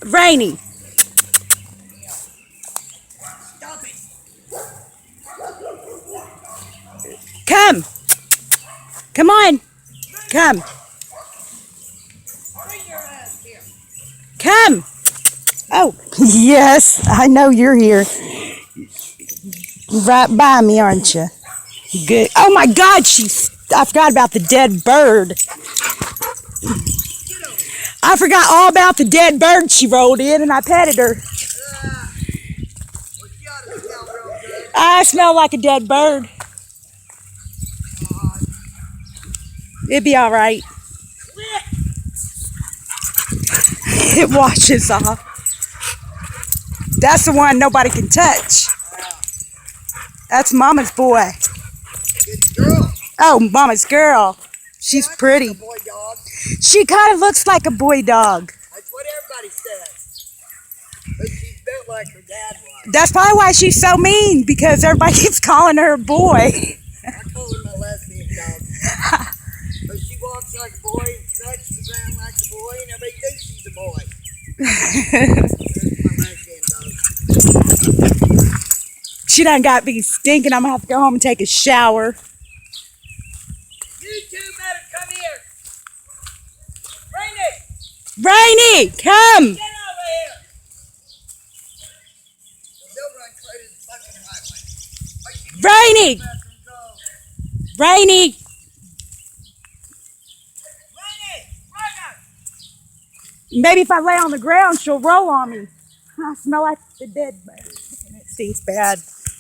Rainy. Stop it. Come. Come on. Come. Bring your ass here. Come. Oh, yes. I know you're here. Right by me, aren't you? Good. Oh my God, I forgot about the dead bird. I forgot all about the dead bird she rolled in and I petted her. Well, you ought to smell real good. I smell like a dead bird. It'd be all right. Quit. It washes off. That's the one nobody can touch. That's Mama's boy. Good girl. Oh, Mama's girl. She's pretty. A boy dog. She kind of looks like a boy dog. That's what everybody says. But she's built like her dad was. That's probably why she's so mean, because everybody keeps calling her a boy. I call her my lesbian dog. But she walks like a boy and scratches the ground like a boy, and everybody thinks she's a boy. That's my lesbian dog. She done got me stinking. I'm going to have to go home and take a shower. You two better come here. Rainy, Rainy, come. get over here. They'll run clear to the fucking highway. Rainy, Go. Rainy. Rainy, Rainer. Maybe if I lay on the ground, she'll roll on me. I smell like the dead bird. And it stinks bad.